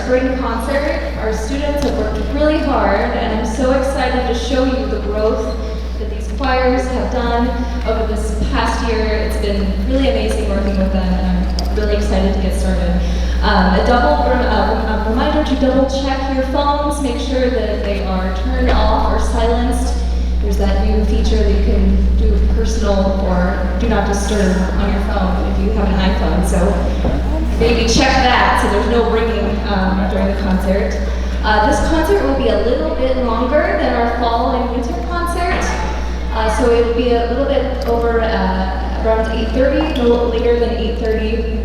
spring concert. Our students have worked really hard, and I'm so excited to show you the growth that these choirs have done over this past year. It's been really amazing working with them, and I'm really excited to get started. A reminder to double check your phones, make sure that they are turned off or silenced. There's that new feature that you can do personal or do not disturb on your phone if you have an iPhone. So maybe check that so there's no ringing during the concert. This concert will be a little bit longer than our fall and winter concert. So it will be a little bit over around 8:30, no later than 8:30.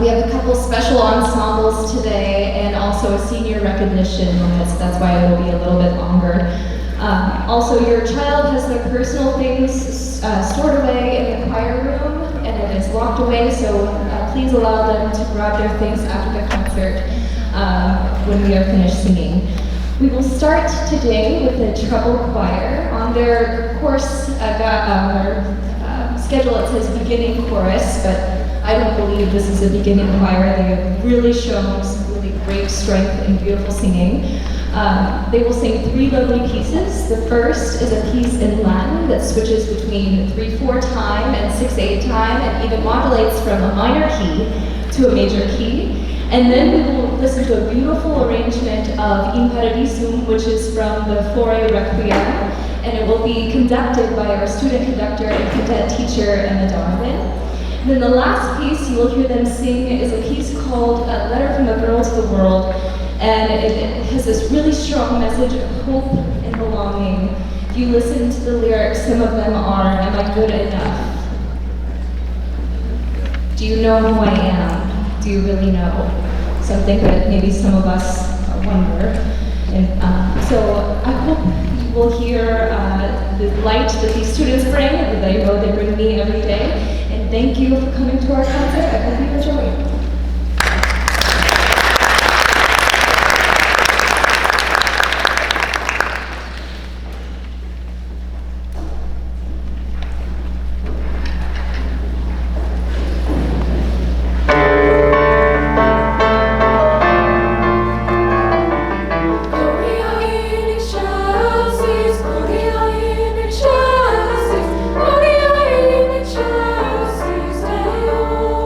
We have a couple special ensembles today and also a senior recognition. That's why it will be a little bit longer. Also, your child has their personal things stored away in the choir room, and it is locked away, so please allow them to grab their things after the concert when we are finished singing. We will start today with the treble choir. On their course schedule it says beginning chorus, but I don't believe this is a beginning choir. They have really shown some really great strength and beautiful singing. They will sing 3 lovely pieces. The first is a piece in Latin that switches between 3/4 time and 6/8 time and even modulates from a minor key to a major key. And then we will listen to a beautiful arrangement of In Paradisum, which is from the Fore Requiem, and it will be conducted by our student conductor and cadet teacher, Emma Donovan. And then the last piece you will hear them sing is a piece called Letter from a Girl to the World. And it has this really strong message of hope and belonging. If you listen to the lyrics, some of them are, am I good enough? Do you know who I am? Do you really know? Something that maybe some of us wonder. And so I hope you will hear the light that these students bring, that I know they bring me every day. And thank you for coming to our concert. I hope you enjoy it. Oh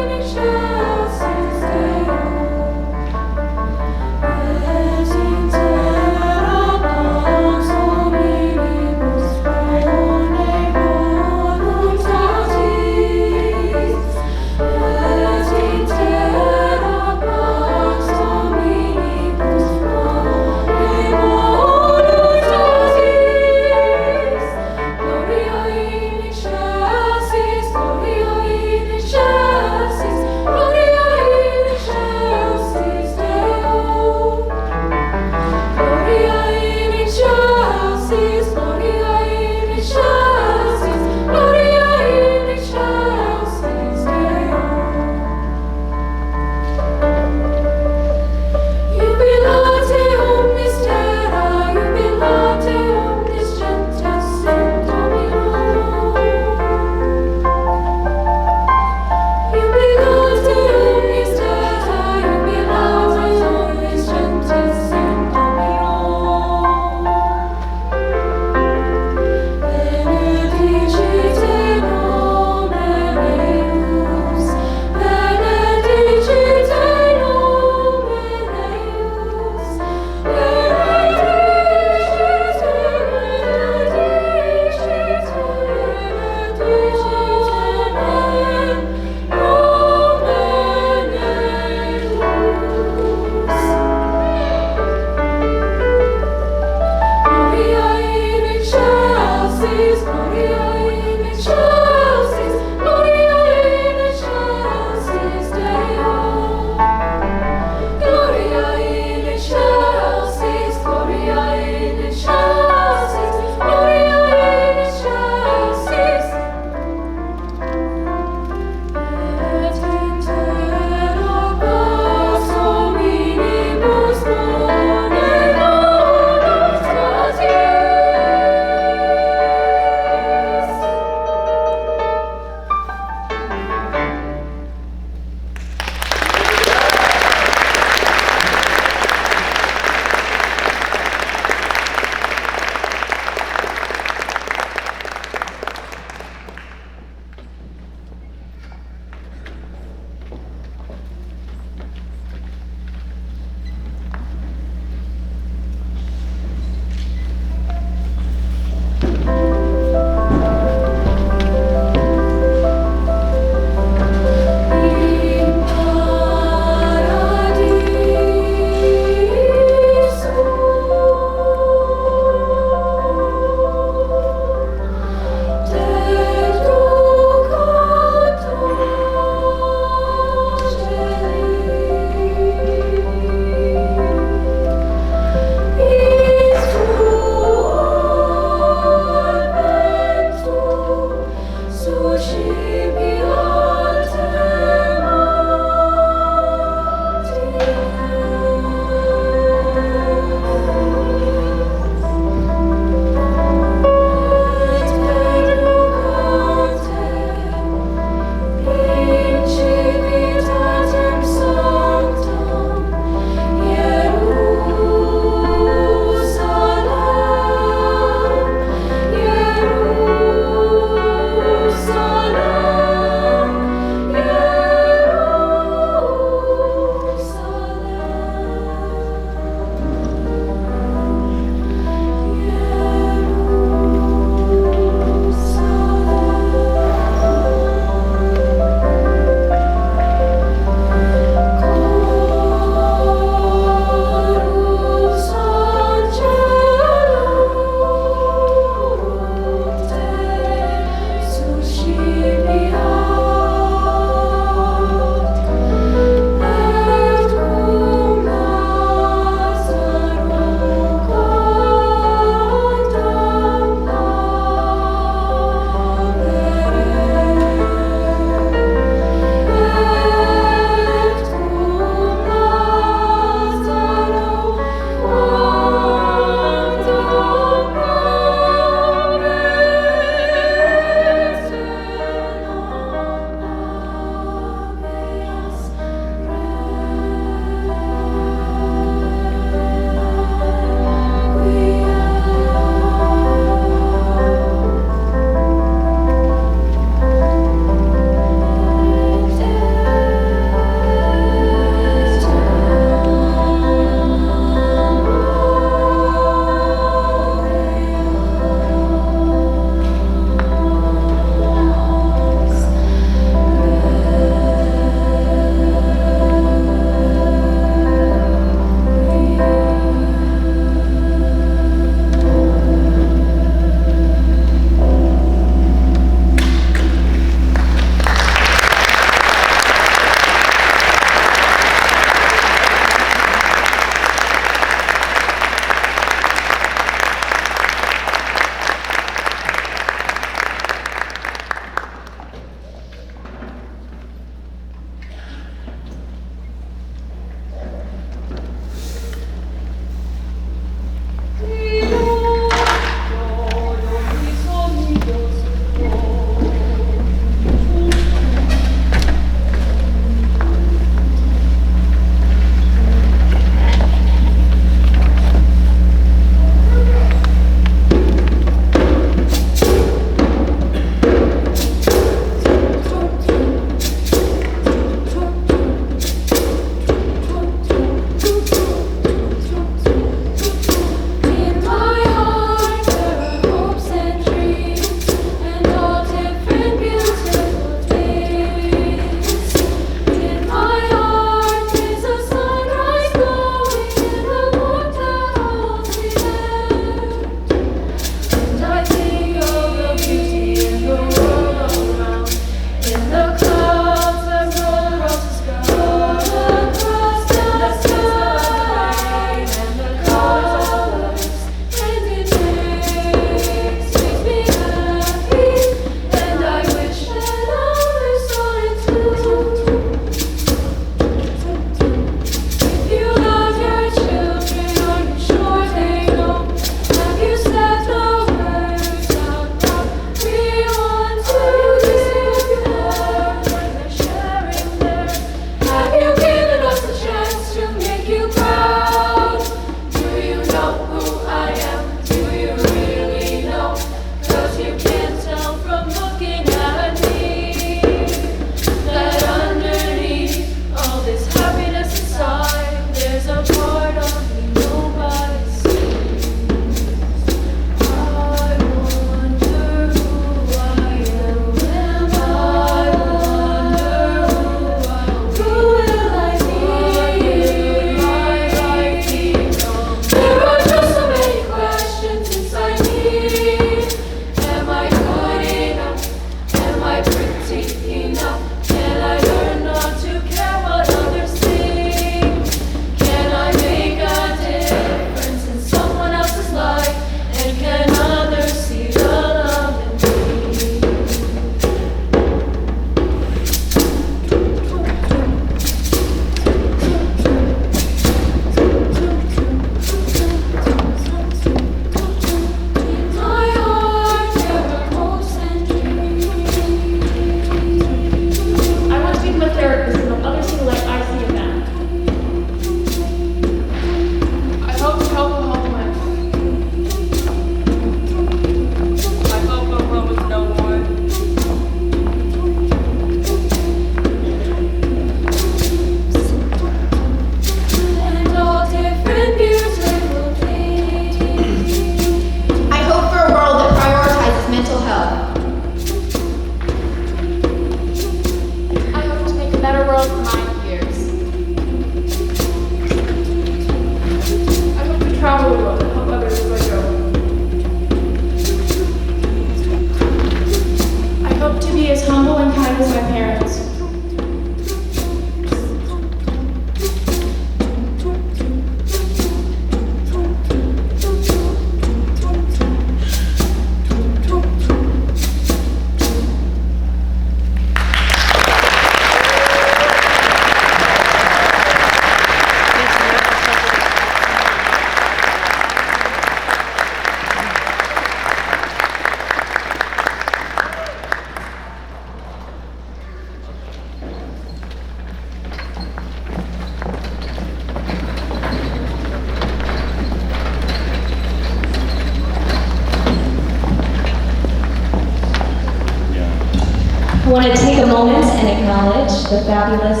want to take a moment and acknowledge the fabulous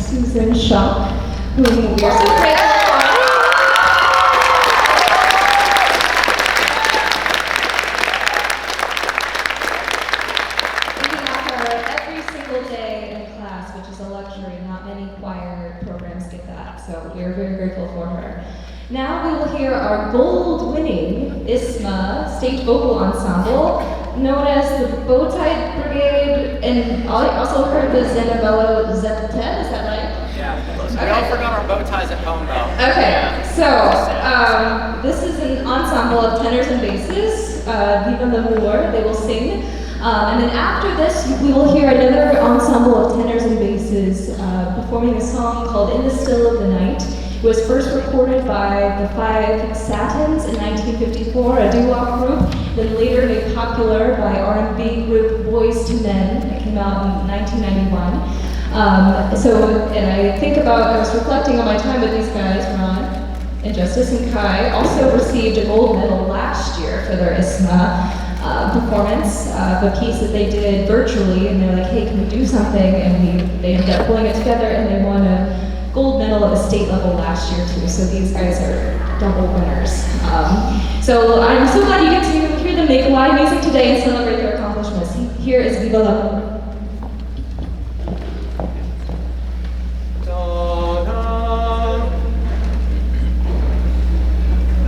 Susan Schock, whom we are so grateful for. We have her every single day in class, which is a luxury. Not many choir programs get that, so we are very grateful for her. Now we will hear our gold-winning ISMA state vocal ensemble, known as the Bowtie Brigade, and I also heard the Zenabello Zetet, is that right? Yeah, close. Okay. We all forgot our bow ties at home though. Okay, so this is an ensemble of tenors and basses, Viva l'amour, they will sing. And then after this, we will hear another ensemble of tenors and basses performing a song called In the Still of the Night. It was first recorded by the Five Satins in 1954, a doo-wop group, then later made popular by R&B group Boys to Men. It came out in 1991. And I was reflecting on my time with these guys, Ron and Justice and Kai, also received a gold medal last year for their ISMA performance of a piece that they did virtually, and they're like, hey, can we do something? And they ended up pulling it together, and they won a gold medal at the state level last year too, so these guys are double winners. So I'm so glad you get to hear them make live music today and celebrate their accomplishments. Here is Viva l'amour.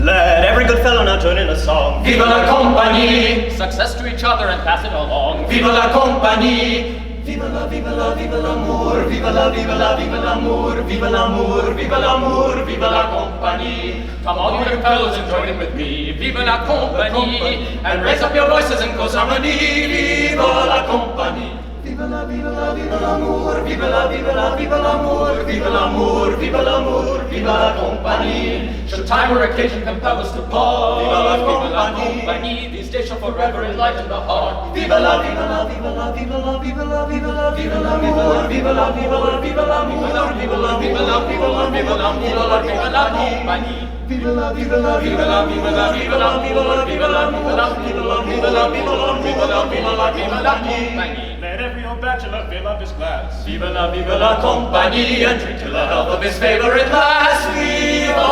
Let every good fellow now join in a song. Viva la compagnie! Success to each other and pass it along. Viva la compagnie! Viva la, viva la, viva l'amour! Viva la, viva la, viva l'amour! Viva l'amour, viva l'amour, viva la compagnie! Come on, you fellows, and join in with me. Viva la compagnie! And raise up your voices in close harmony. Viva la compagnie! Viva la, viva la, viva l'amour! Viva la, viva la, viva l'amour! Viva l'amour, viva l'amour, viva la compagnie! Should time or occasion compel us to part, viva la compagnie! These days shall forever enlighten the heart. Viva la, viva la, viva la, viva la, viva la, viva la, viva l'amour! Viva la, viva la, viva l'amour! Viva la, viva la, viva la, viva l'amour! Viva la compagnie! Viva la, viva la, viva la, viva la, viva la, viva la, viva la, viva la, viva la, viva la, viva la, viva la, viva la, viva la compagnie! Let every old bachelor fill up his glass. Viva la compagnie, and drink to the health of his favorite lass. Viva!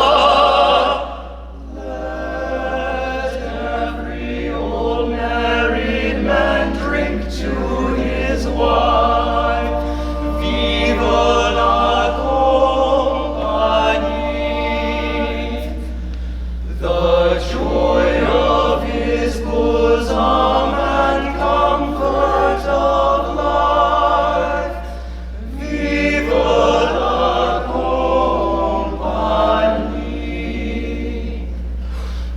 Let every old married man drink to his wife. Viva la compagnie! The joy of his bosom and comfort of life. Viva la compagnie!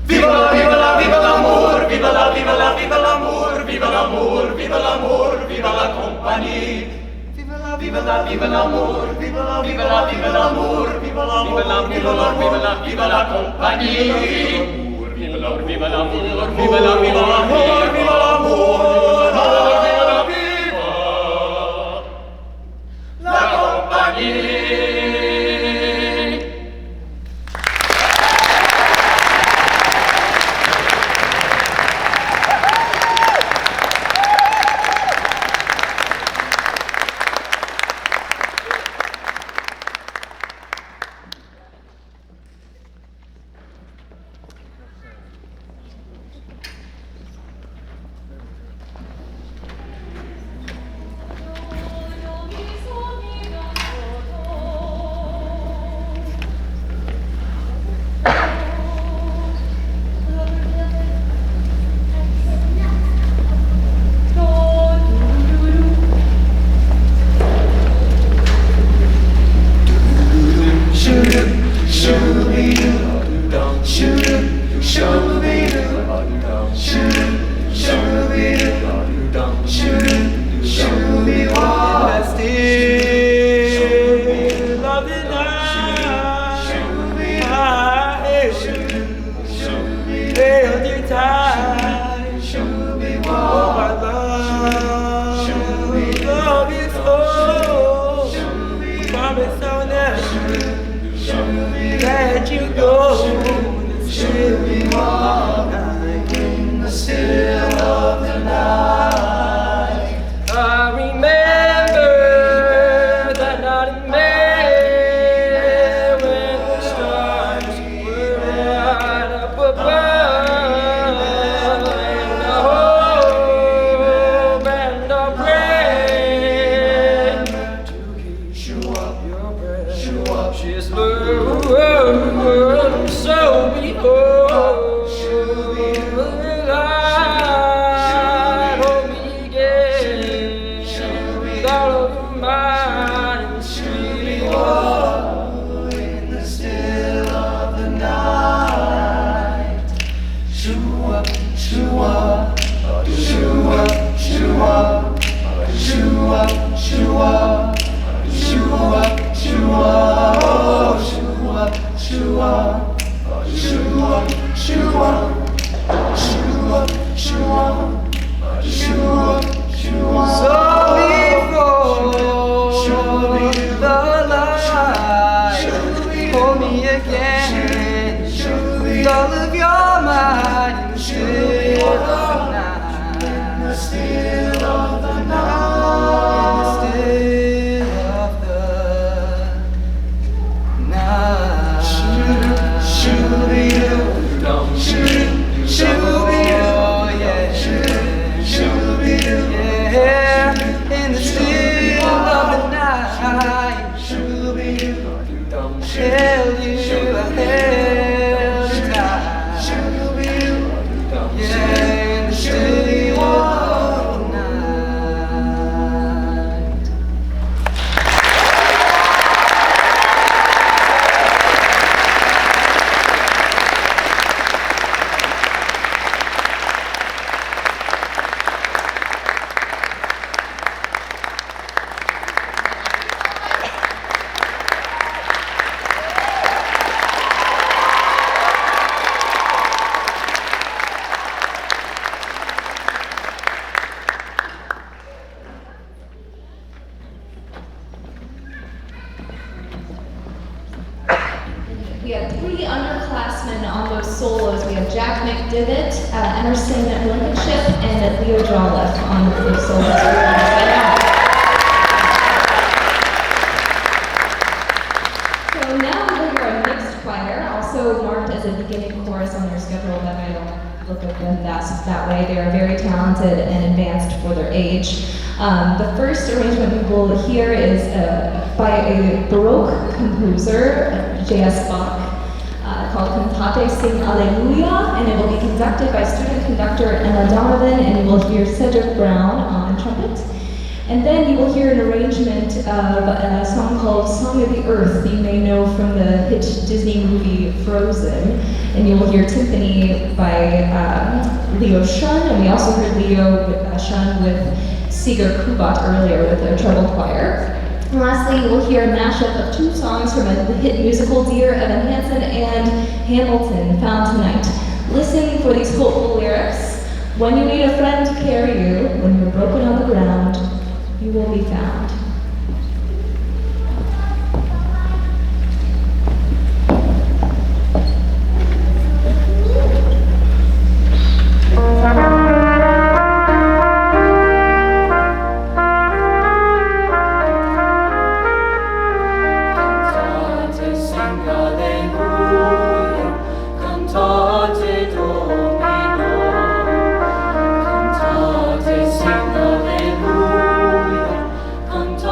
Viva, viva la, viva l'amour! Viva la, viva la, viva l'amour! Viva l'amour, viva l'amour, viva la compagnie! Viva la, viva la, viva l'amour! Viva la, viva la, viva l'amour! Viva la, viva la, viva la, viva la, viva la compagnie! Viva l'amour, viva l'amour, viva la, viva l'amour, viva l'amour, viva la, viva la compagnie! Let you go in the still of the night. I remember Hold me again, with all of your might in the still of the night. In the still of the night. In the still of the night. Shoo-be-doo, shoo-be-doo, yeah. Shoo-be-doo, yeah. In the still of the night. Shoo-be-doo. Held you, I held you tight. Yeah, in the still of the night. We have 3 underclassmen on those solos. We have Jack McDivitt, Emerson Blankenship, and Leo Jolliffe on those solos. So now we will hear a mixed choir, also marked as a beginning chorus on your schedule, but I don't look at them that way. They are very talented and advanced for their age. The first arrangement we will hear is by a Baroque composer, J.S. Bach, called Cantate Sing Alleluia, and it will be conducted by student conductor Emma Donovan, and you will hear Cedric Brown on trumpet. And then you will hear an arrangement of a song called Song of the Earth that you may know from the hit Disney movie Frozen. And you will hear timpani by Leo Shun, and we also heard Leo Shun with Seeger Kubat earlier with a treble choir. And lastly, you will hear a mashup of 2 songs from the hit musical Dear Evan Hansen and Hamilton, found tonight. Listen for these hopeful lyrics. When you need a friend to carry you, when you're broken on the ground, you will be found. Cantate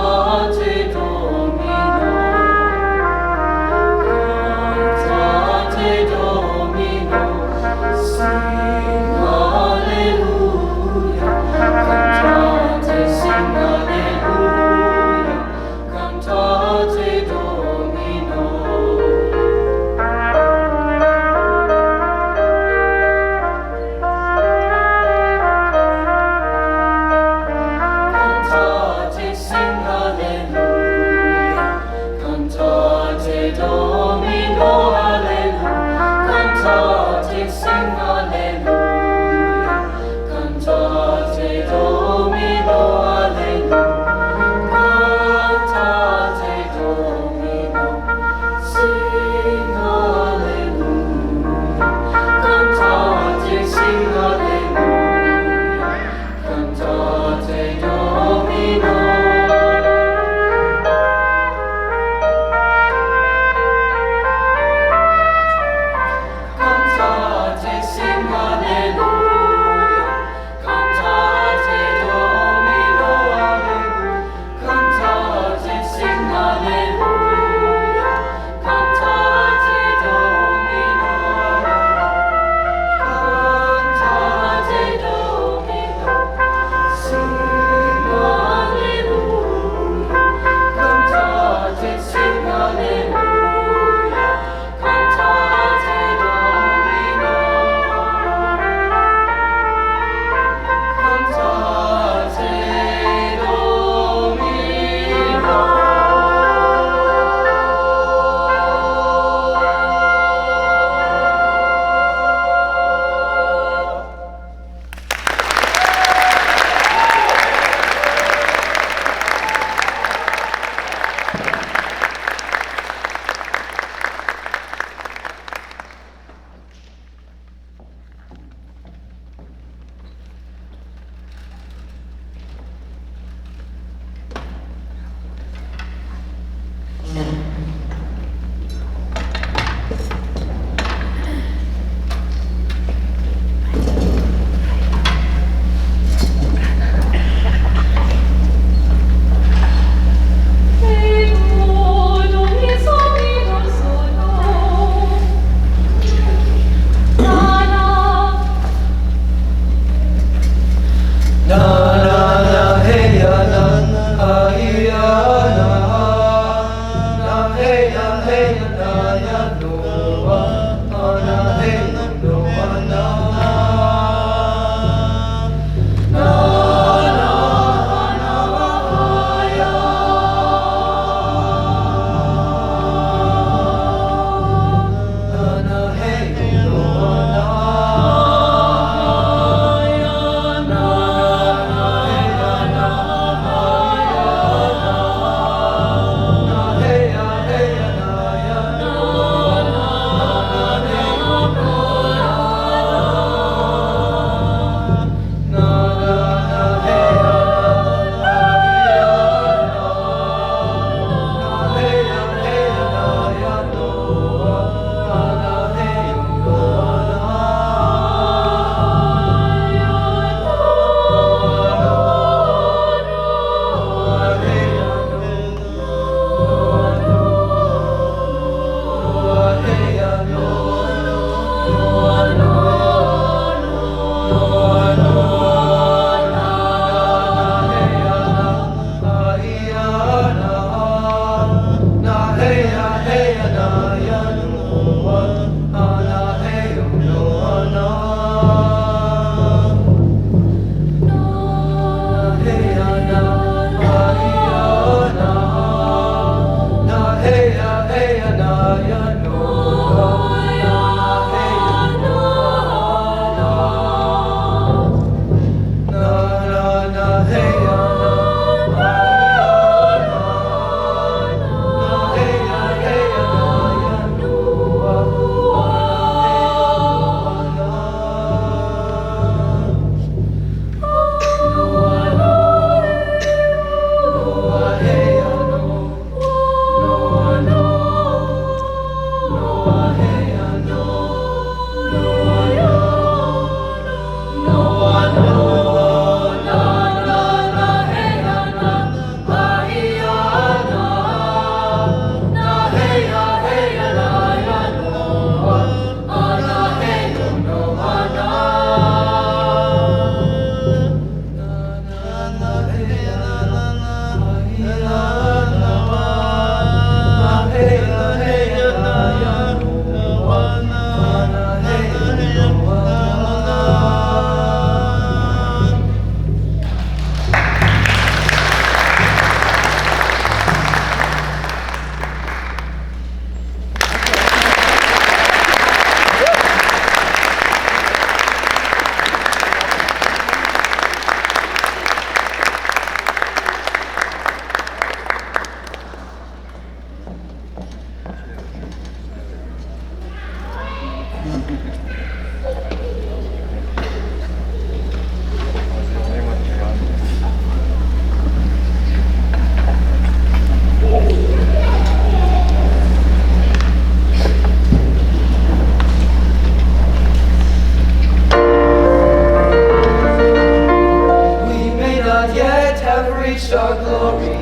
our glory.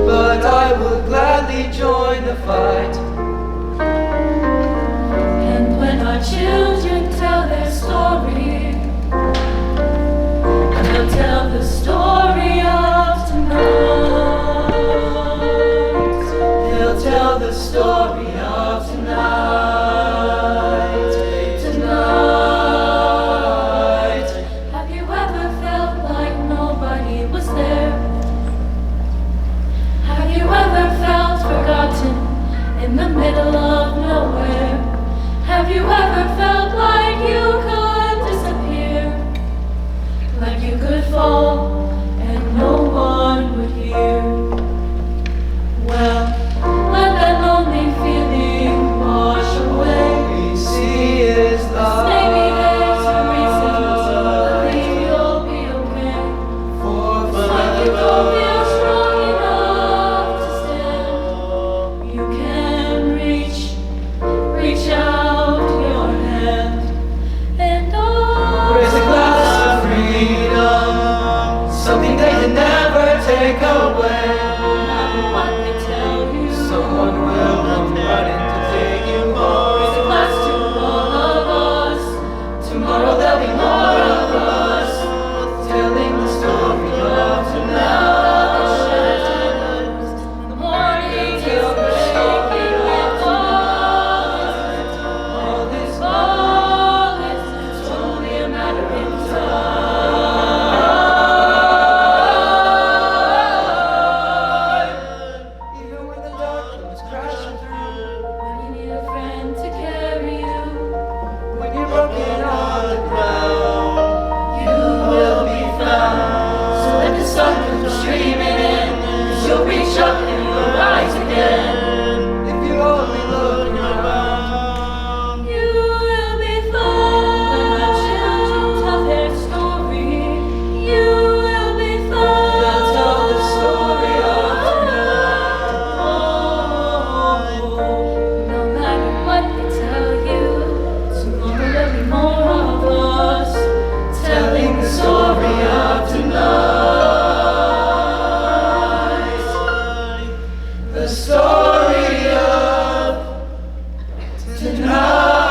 But I will gladly join the fight. And when our children tell their story, they'll tell the story of tonight. They'll tell the story of tonight. Tonight. Have you ever felt like nobody was there? Have you ever felt forgotten in the middle of nowhere? Have you ever felt like you could disappear? Like you could fall and no one would hear? Well, let that lonely feeling wash away. All we see is love. Maybe there's a reason to believe you'll be okay. For Like you don't feel strong enough to stand. You can reach out your hand and raise a glass of freedom, something they can never take away. no matter what they tell you, Someone will come running to take you home. raise a glass to all of us. Tomorrow there'll be more of us, telling the story of tonight. Shadows in the morning till breaking of dawn. All this All is it's only a matter of time. even when the dark comes crashing through, When you need a friend to carry you, when you're broken on the ground, you will be found. so let the sun come streaming in, 'cause you'll reach up and you'll rise again. If you only look around, You will be found. When our children tell their story, you will be found. they'll tell the story of tonight. No matter what they tell you, tomorrow there'll be more of us telling the story of tonight. The story of tonight.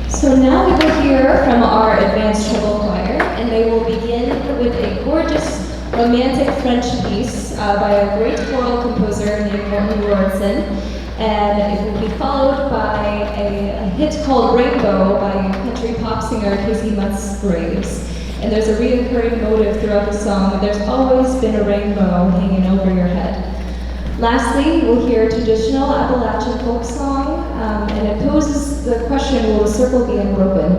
So now we will hear from our advanced treble choir, and they will begin with a gorgeous romantic French piece by a great choral composer named Morton Lawrenson, and it will be followed by a hit called Rainbow by country pop singer Casey Musgraves. And there's a recurring motive throughout the song: there's always been a rainbow hanging over your head. Lastly, you will hear a traditional Appalachian folk song, and it poses the question, will the circle be unbroken?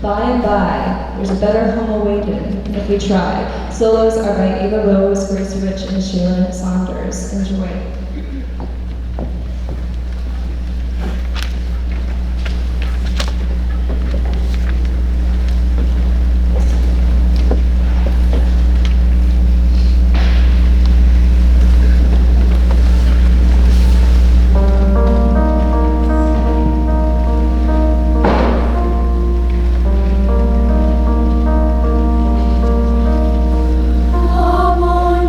By and by, there's a better home awaiting if we try. Solos are by Ava Rose, Grace Rich, and Shaylin Saunders. Enjoy.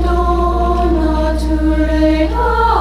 Abandona tu reino.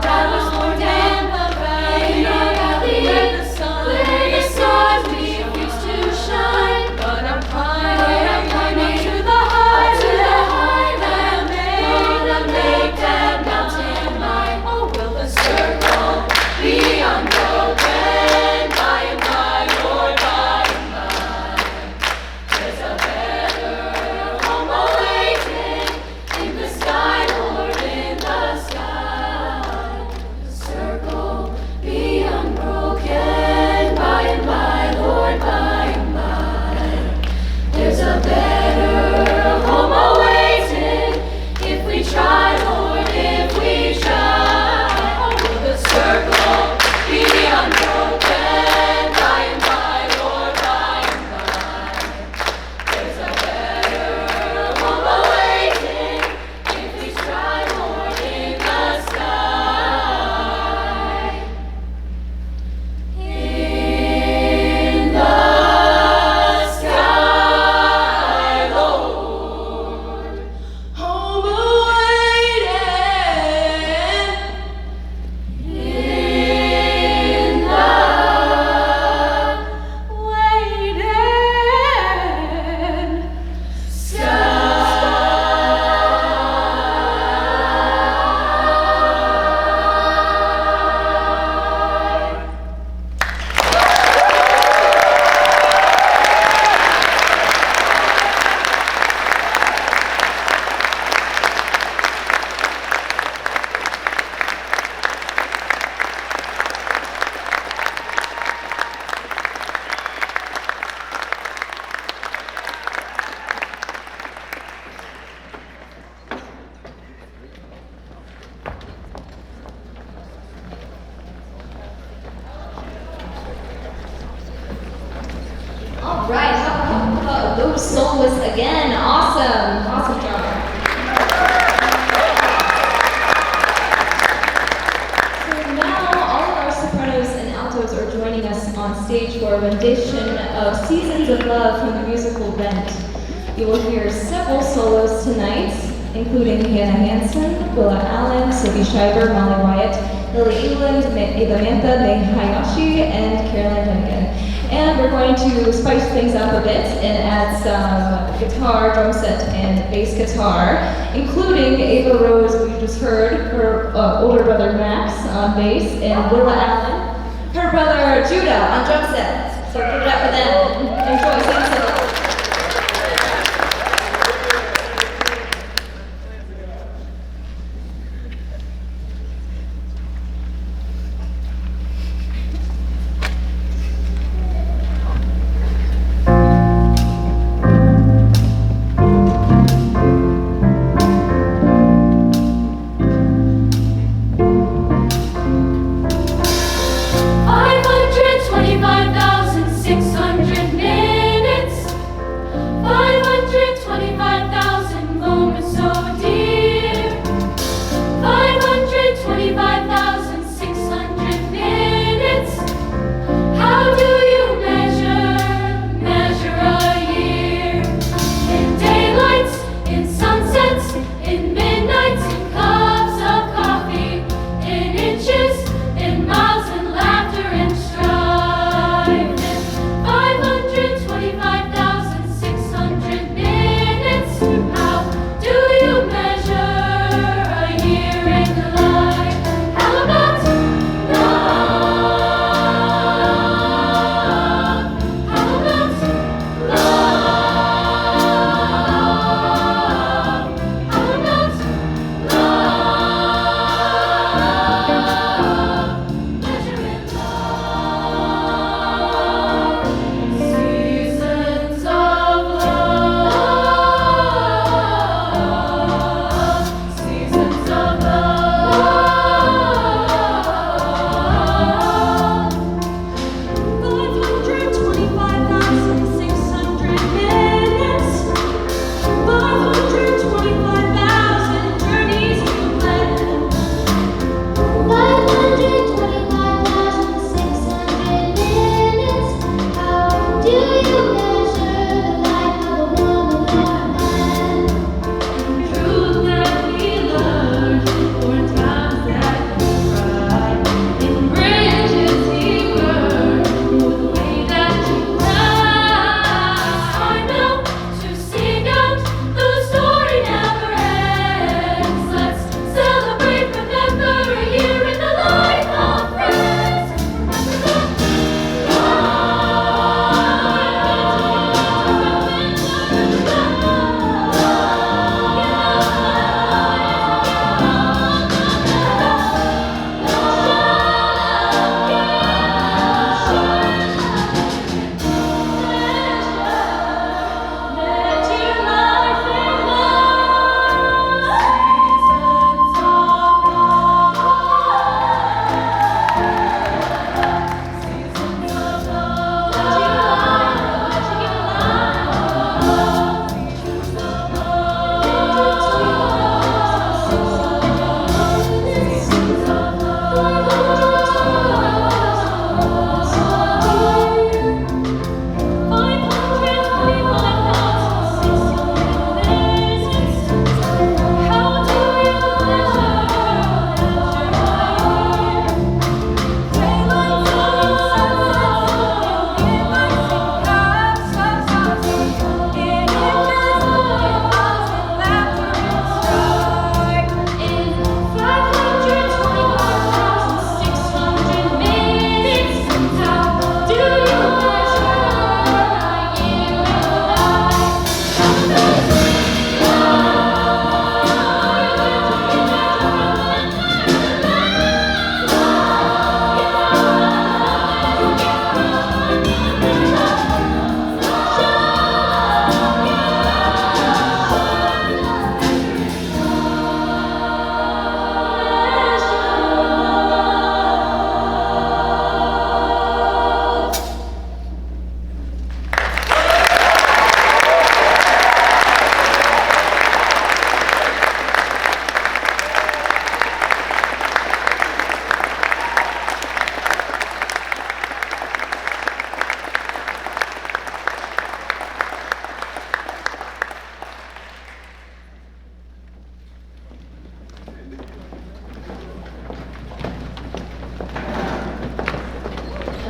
Dad was born down in the valley where the sun refused to shine. But I'm climbing to the highland that make that mountain mine. Oh, will the circle be unbroken by and by, Lord, by and by? There's a better home awaiting in the sky, Lord, in the sky. The circle be unbroken by and by, Lord, by and by. There's a better home awaiting if we try, Lord, if we try. Oh, will the circle be unbroken by and by, Lord, by and by? There's a better home awaiting if we try, Lord, in the sky. In the sky, Lord, home awaiting. In the waiting sky. All right, how about those soloists again? Awesome, awesome job. So now all of our sopranos and altos are joining us on stage for a rendition of Seasons of Love from the musical Rent. You will hear several solos tonight, including Hannah Hansen, Willa Allen, Sophie Schreiber, Molly Wyatt, Lily England, Idamantha Hayashi, and Caroline Duncan. And we're going to spice things up a bit and add some guitar, drum set, and bass guitar, including Ava Rose, who you just heard, her older brother Max on bass, and Willa Allen, her brother Judah on drum set. So give it up for them. Enjoy singing solo. $525,600 minutes.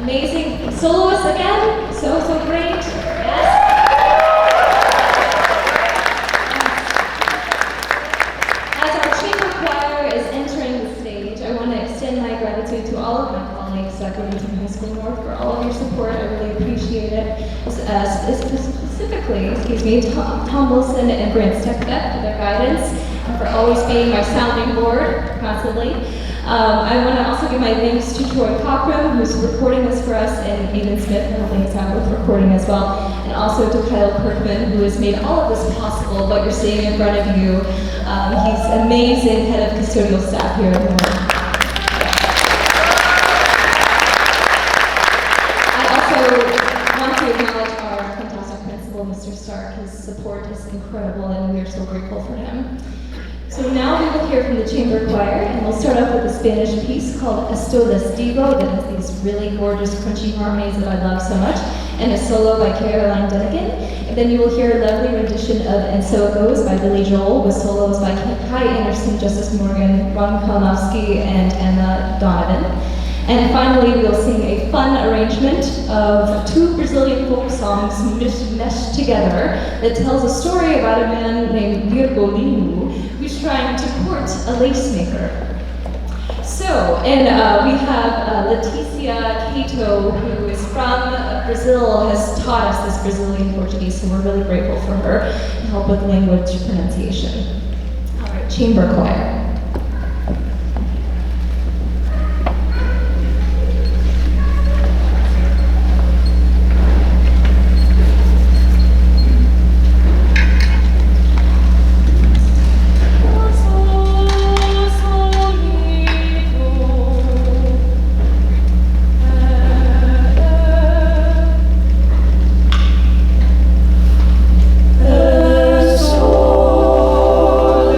amazing soloists again. So great. Yes. As our chamber choir is entering the stage, I want to extend my gratitude to all of my colleagues at Bloomington High School North for all of your support. I really appreciate it. Specifically, Tom Wilson and Grant Steckbeck for their guidance and for always being my sounding board constantly. I want to also give my thanks to Troy Cochran, who's recording this for us, and Aidan Smith, for helping us out with recording as well, and also to Kyle Kirkman, who has made all of this possible, what you're seeing in front of you. He's amazing head of custodial staff here at Moore. I also want to acknowledge our fantastic principal, Mr. Stark. His support is incredible, and we are so grateful for him. So now we will hear from the chamber choir, and we'll start off with a Spanish piece called Esto Les Digo that has these really gorgeous crunchy harmonies that I love so much, and a solo by Caroline Dunnigan. And then you will hear a lovely rendition of And So It Goes by Billy Joel with solos by Kai Anderson, Justice Morgan, Ron Kalinowski, and Emma Donovan. And finally, we'll sing a fun arrangement of two Brazilian folk songs meshed together that tells a story about a man named Virgolino who's trying to court a lace maker. So, and we have Leticia Cato, who is from Brazil, has taught us this Brazilian Portuguese, so we're really grateful for her to help with language pronunciation. All right, chamber choir. Sol,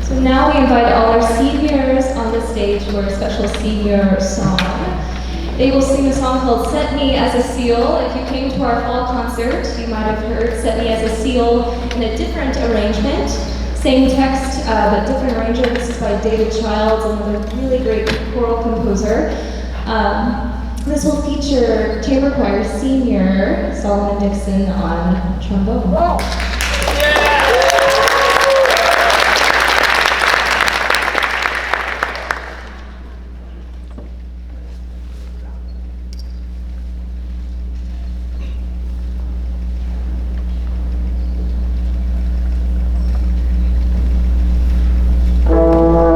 So now we invite all our seniors on the stage for a special senior song. They will sing a song called Set Me as a Seal. If you came to our fall concert, you might have heard Set Me as a Seal in a different arrangement. Same text, but different arrangement. This is by David Childs, another really great choral composer. This will feature chamber choir senior Solomon Dixon on trombone. Wow. Oh,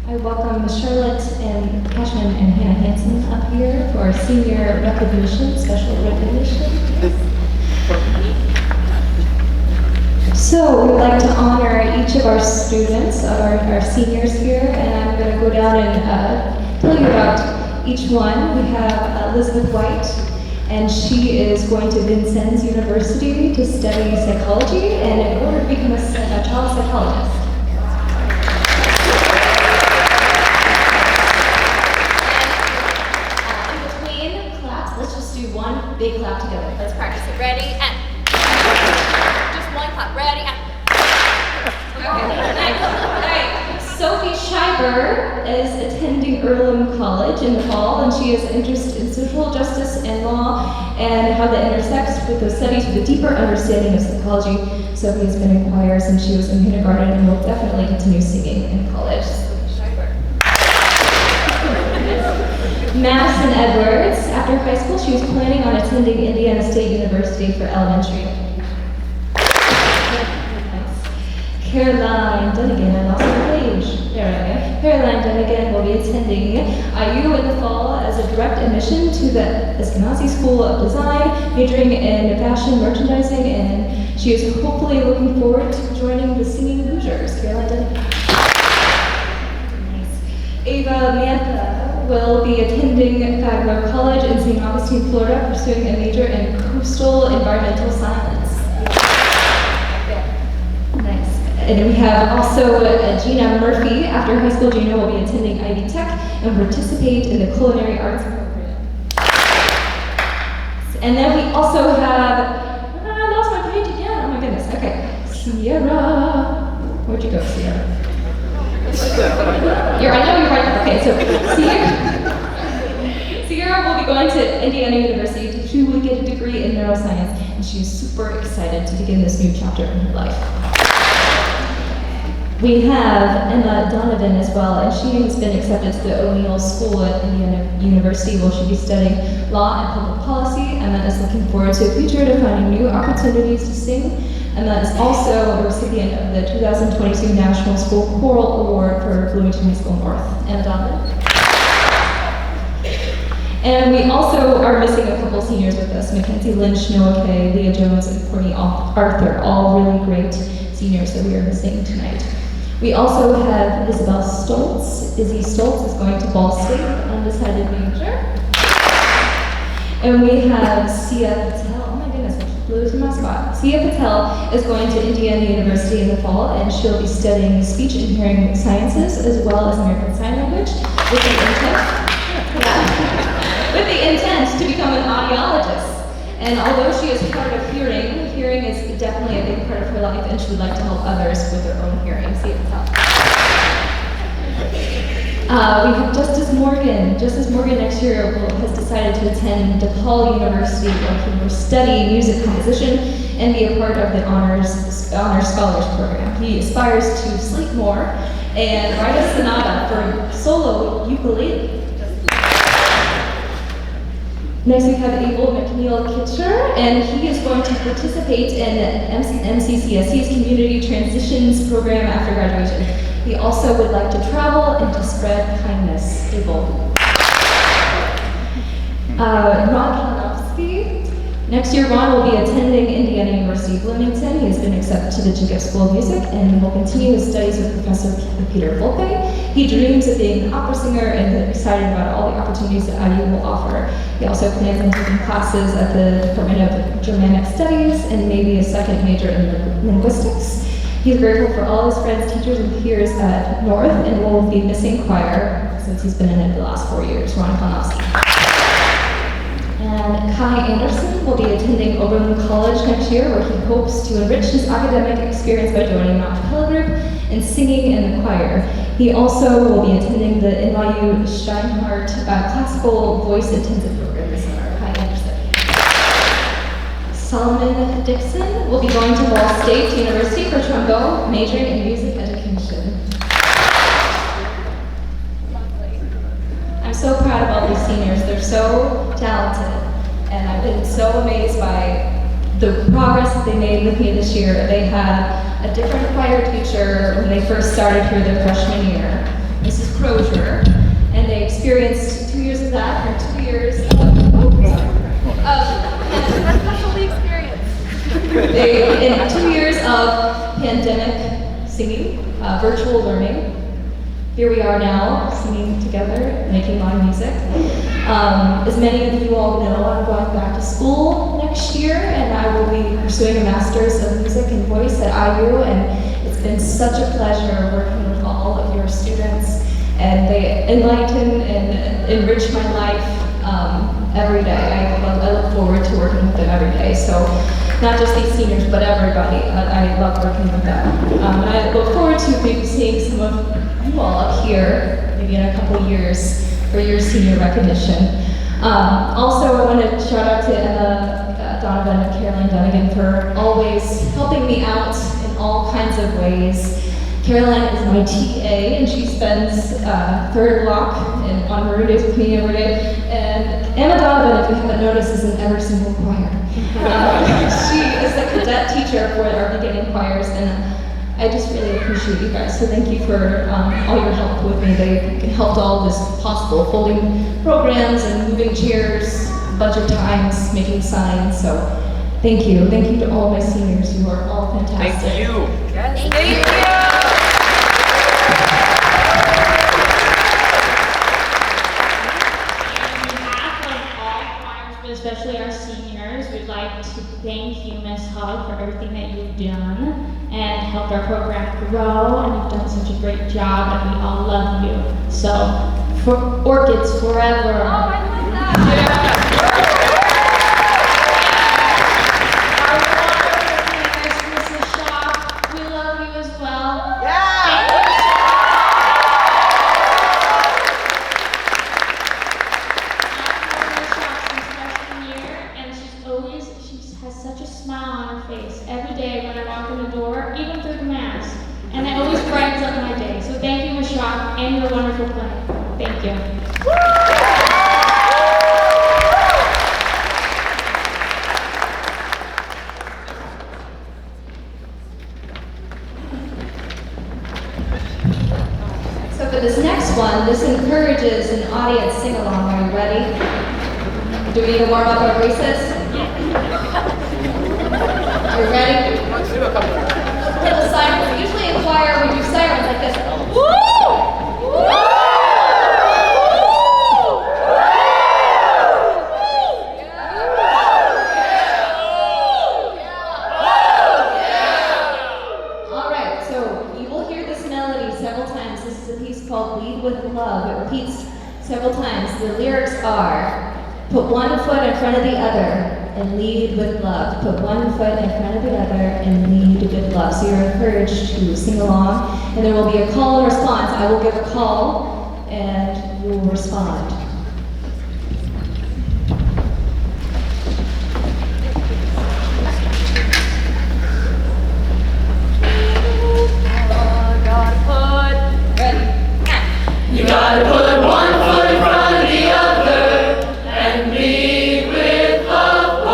I welcome Charlotte and Cashman and Hannah Hansen up here for our senior recognition, special recognition. So we would like to honor each of our students, our seniors here, and I'm going to go down and tell you about each one. We have Elizabeth White, and she is going to Vincennes University to study psychology, and in order to become a child psychologist. Let's just do one big clap together. Let's practice it. Ready, and just one clap. Ready, and Okay, nice. All right. Sophie Schreiber is attending Earlham College in the fall, and she has an interest in social justice and law and how that intersects with those studies with a deeper understanding of psychology. Sophie has been in choir since she was in kindergarten and will definitely continue singing in college. Madison Edwards, after high school, she was planning on attending Indiana State University for elementary. Caroline Dunnigan, I lost my page. There I am. Caroline Dunnigan will be attending IU in the fall as a direct admission to the Eskenazi School of Design, majoring in fashion merchandising, and she is hopefully looking forward to joining the Singing Hoosiers. Caroline Dunnigan. Nice. Ava Mantha will be attending Fagler College in St. Augustine, Florida, pursuing a major in coastal environmental science. Nice. And then we have also Gina Murphy. After high school, Gina will be attending Ivy Tech and participate in the culinary arts program. And then we also have, I lost my page again. Oh my goodness. Okay. Sierra. Where'd you go, Sierra? I know you're right. Okay, so Sierra will be going to Indiana University. She will get a degree in neuroscience, and she is super excited to begin this new chapter in her life. We have Emma Donovan as well, and she has been accepted to the O'Neill School at Indiana University where she'll be studying law and public policy. Emma is looking forward to a future to finding new opportunities to sing. Emma is also a recipient of the 2022 National School Choral Award for Bloomington High School North. Emma Donovan. And we also are missing a couple seniors with us. Mackenzie Lynch, Noah Kay, Leah Jones, and Courtney Arthur, all really great seniors that we are missing tonight. We also have Isabel Stoltz. Izzy Stoltz is going to Ball State, undecided major. And we have Sia Patel. Oh my goodness, I blew to my spot. Sia Patel is going to Indiana University in the fall, and she'll be studying speech and hearing sciences as well as American Sign Language with the intent to become an audiologist. And although she is part of hearing, hearing is definitely a big part of her life, and she would like to help others with their own hearing. Sia Patel. We have Justice Morgan. Justice Morgan next year has decided to attend DePaul University where he will study music composition and be a part of the Honors Scholars Program. He aspires to sleep more and write a sonata for solo ukulele. Next we have Abel McNeil Kitcher, and he is going to participate in MCCSC's Community Transitions Program after graduation. He also would like to travel and to spread kindness. Abel. Ron Kalinowski. Next year, Ron will be attending Indiana University Bloomington. He has been accepted to the Jacob School of Music and will continue his studies with Professor Peter Volpe. He dreams of being an opera singer and is excited about all the opportunities that IU will offer. He also plans on taking classes at the Department of Germanic Studies and maybe a second major in linguistics. He's grateful for all his friends, teachers, and peers at North and will be missing choir since he's been in it the last 4 years. Ron Kalinowski. And Kai Anderson will be attending Oberlin College next year, where he hopes to enrich his academic experience by joining an a cappella group and singing in the choir. He also will be attending the NYU Steinhardt Classical Voice Intensive Program this summer. Kai Anderson. Solomon Dixon will be going to Ball State University for trombone, majoring in music education. I'm so proud of all these seniors. They're so talented, and I've been so amazed by the progress that they made with me this year. They had a different choir teacher when they first started here their freshman year. Mrs. Crozier, and they experienced 2 years of that, and 2 years of Fully experienced. in 2 years of pandemic singing, virtual learning. Here we are now, singing together, making live music. As many of you all know, I'm going back to school next year, and I will be pursuing a master's of music and voice at IU, and it's been such a pleasure working with all of your students, and they enlighten and enrich my life every day. I look forward to working with them every day. So not just these seniors, but everybody. I love working with them. And I look forward to maybe seeing some of you all up here, maybe in a couple years, for your senior recognition. Also, I want to shout out to Emma Donovan and Caroline Dunnigan for always helping me out in all kinds of ways. Caroline is my TA, and she spends third block on Maroon Days with me every day. And Emma Donovan, if you haven't noticed, is in every single choir. She is the cadet teacher for our beginning choirs, and I just really appreciate you guys. So thank you for all your help with me. They helped all of this possible, folding programs and moving chairs, budget times, making signs. So thank you. Thank you to all my seniors. You are all fantastic. Thank you. Yes, thank you. Especially our seniors, we'd like to thank you, Ms. Hogg, for everything that you've done and helped our program grow, and you've done such a great job, and we all love you. So, for Orchids forever. Oh, I love that. Our wonderful Mrs. Shaw, we love you as well. She has such a smile on her face every day when I walk in the door, even through the mask. And it always brightens up my day. So thank you, Ms. Shaw, and your wonderful playing. Thank you. So for this next one, this encourages an audience sing-along. Are you ready? Do we need to warm up our voices? Are you ready? Let's do a couple. Little sirens. Usually in choir we do sirens like this. Woo! Woo! All right, so you will hear this melody several times. This is a piece called Lead with Love. It repeats several times. The lyrics are, put one foot in front of the other and lead with love. Put one foot in front of the other and lead with love. So you're encouraged to sing along, and there will be a call and response. I will give a call, and you will respond. You gotta put one foot in front of the other and lead with love.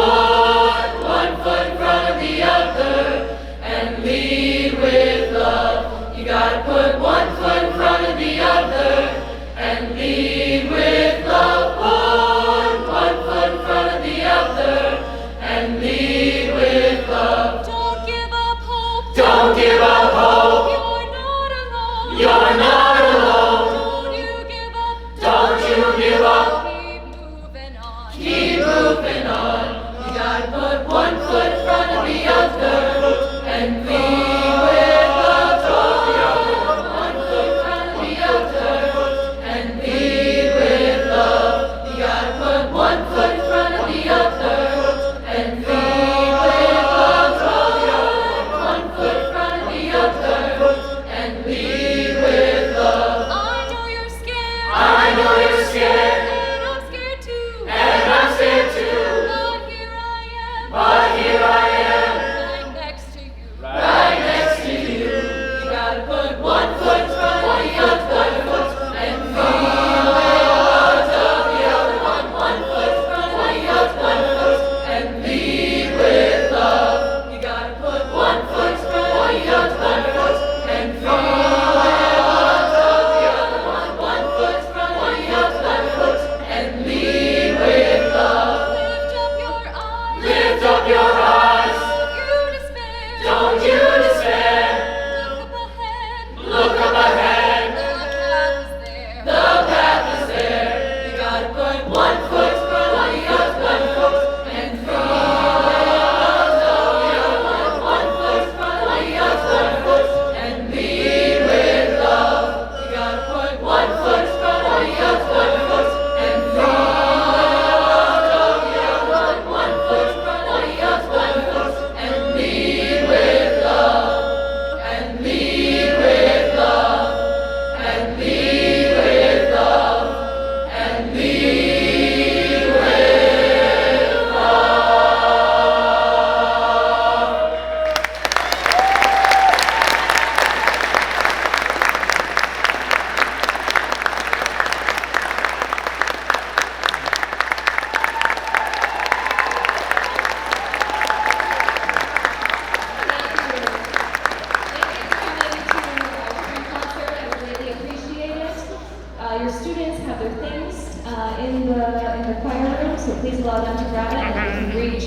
Put one foot in front of the other and lead with love. You gotta put one foot in front of the other and lead with love. Put one foot in front of the other and lead with love. Don't give up hope. Don't give up hope. You're not alone. You're not alone. Don't you give up. Don't you give up. Keep moving on. Keep moving on. You gotta put one foot in front of the other and lead with love. One foot in front of the other and lead with love. You gotta put one foot in front of the other and lead with love. One foot in front of the other and lead with love.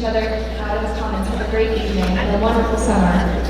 each other out in the comments. Have a great evening and a wonderful summer.